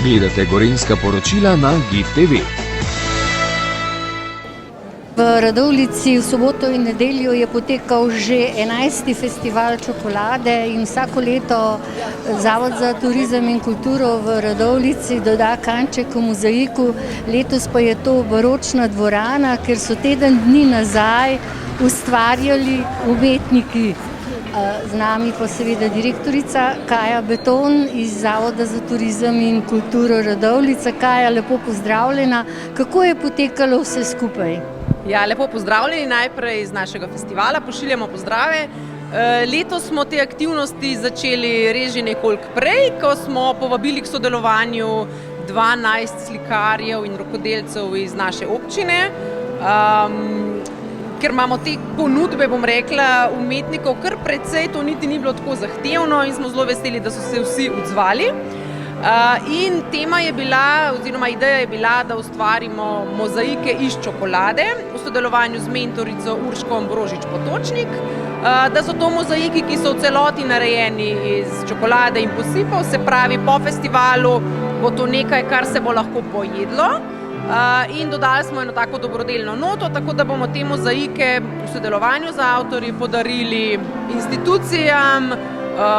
Gledate Gorenjska poročila na GIF TV. V Radovljici v soboto in nedeljo je potekal že 11. festival čokolade in vsako leto Zavod za turizem in kulturo v Radovljici doda kanček v mozaiku. Letos pa je to baročna dvorana, ker so teden dni nazaj ustvarjali umetniki. Z nami pa seveda direktorica Kaja Beton iz Zavoda za turizem in kulturo Radovljica. Kaja, lepo pozdravljena. Kako je potekalo vse skupaj? Ja, lepo pozdravljeni najprej iz našega festivala, pošiljamo pozdrave. Letos smo te aktivnosti začeli res že nekoliko prej, ko smo povabili k sodelovanju 12 slikarjev in rokodelcev iz naše občine. Ker imamo te ponudbe, bom rekla, umetnikov kar precej, to niti ni bilo tako zahtevno in smo zelo veseli, da so se vsi odzvali. In tema je bila, oziroma ideja je bila, da ustvarimo mozaike iz čokolade v sodelovanju z mentorico Urško Ambrožič-Potočnik, da so to mozaiki, ki so v celoti narejeni iz čokolade in posipov, se pravi po festivalu bo to nekaj, kar se bo lahko pojedlo. In dodali smo eno tako dobrodelno noto, tako da bomo te mozaike v sodelovanju z avtorji podarili institucijam,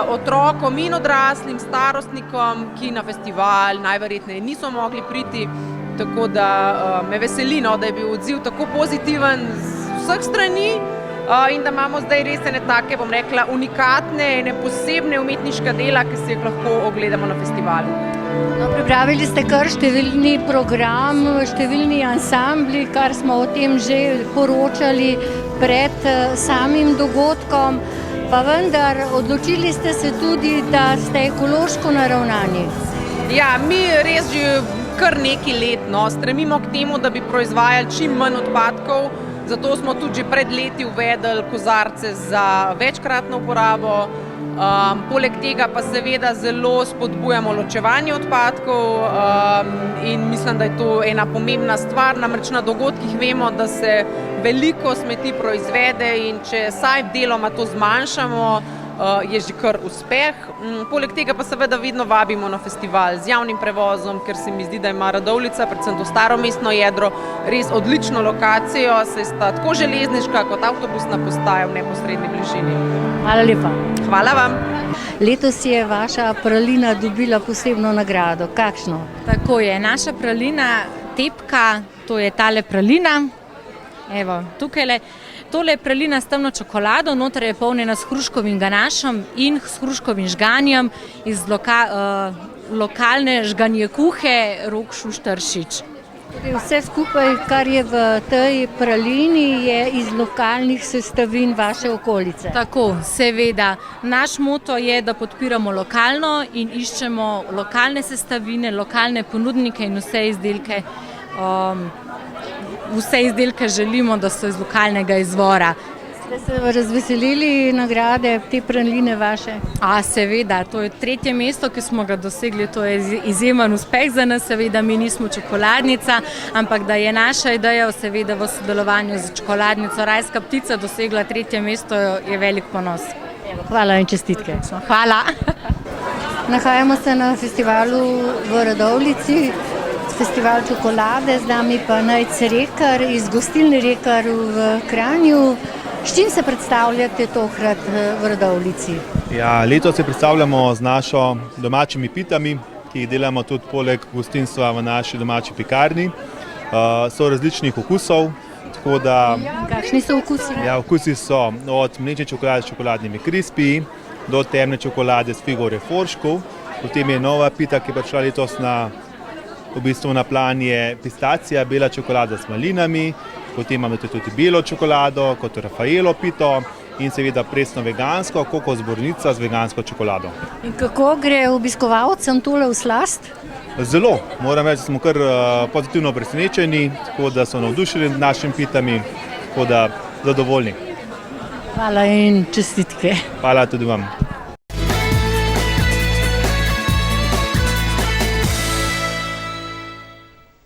otrokom in odraslim, starostnikom, ki na festival najverjetneje niso mogli priti. Tako da me veseli, da je bil odziv tako pozitiven z vseh strani in da imamo zdaj res ene take, bom rekla, unikatne, ene posebne umetniška dela, ki si jih lahko ogledamo na festivalu. No, pripravili ste kar številni program, številni ansambli, kar smo o tem že poročali pred samim dogodkom, pa vendar odločili ste se tudi, da ste ekološko naravnani. Ja, mi res že kar nekaj let stremimo k temu, da bi proizvajali čim manj odpadkov, zato smo tudi že pred leti uvedli kozarce za večkratno uporabo. Poleg tega pa seveda zelo spodbujamo ločevanje odpadkov in mislim, da je to ena pomembna stvar, namreč na dogodkih vemo, da se veliko smeti proizvede in če vsaj deloma to zmanjšamo, je že kar uspeh. Poleg tega pa seveda vedno vabimo na festival z javnim prevozom, ker se mi zdi, da ima Radovljica, predvsem to staro mestno jedro, res odlično lokacijo, saj sta tako železniška kot avtobusna postaja v neposredni bližini. Hvala lepa. Hvala vam. Letos je vaša pralina dobila posebno nagrado. Kakšno? Tako je, naša pralina Tepka, to je tale pralina. Evo, tukajle. Tole je pralina s temno čokolado, noter je polnjena s hruškovim ganašem in s hruškovim žganjem iz lokalne žganjekuhe Rok Šuštaršič. Vse skupaj, kar je v tej pralini, je iz lokalnih sestavin vaše okolice. Tako, seveda. Naš moto je, da podpiramo lokalno in iščemo lokalne sestavine, lokalne ponudnike in vse izdelke. Vse izdelke želimo, da so iz lokalnega izvora. Ste se razveselili nagrade te praline vaše? Seveda, to je 3. mesto, ki smo ga dosegli, to je izjemen uspeh za nas, seveda mi nismo čokoladnica, ampak da je naša ideja seveda v sodelovanju z čokoladnico Rajska ptica dosegla 3. mesto, je velik ponos. Hvala in čestitke. Hvala. Nahajamo se na festivalu v Radovljici, festival čokolade, z nami pa Nejc Rekar iz gostilne Rekar v Kranju. S čim se predstavljate tokrat v Radovljici? Ja, letos se predstavljamo z našo domačimi pitami, ki jih delamo tudi poleg gostinstva v naši domači pekarni. So različnih okusov, tako da... Kakšni so okusi? Ja, okusi so od mlečne čokolade s čokoladnimi krispiji do temne čokolade s figo reforškov. Potem je nova pita, ki je prišla letos na plan, je pistacija, bela čokolada s malinami, potem imamo tudi belo čokolado, kot Rafaelo pito in seveda presno vegansko, kokos borovnica z vegansko čokolado. In kako gre obiskovalcem tole v slast? Zelo, moram reči, da smo kar pozitivno presenečeni, tako da so navdušeni nad našimi pitami, tako da zadovoljni. Hvala in čestitke. Hvala tudi vam.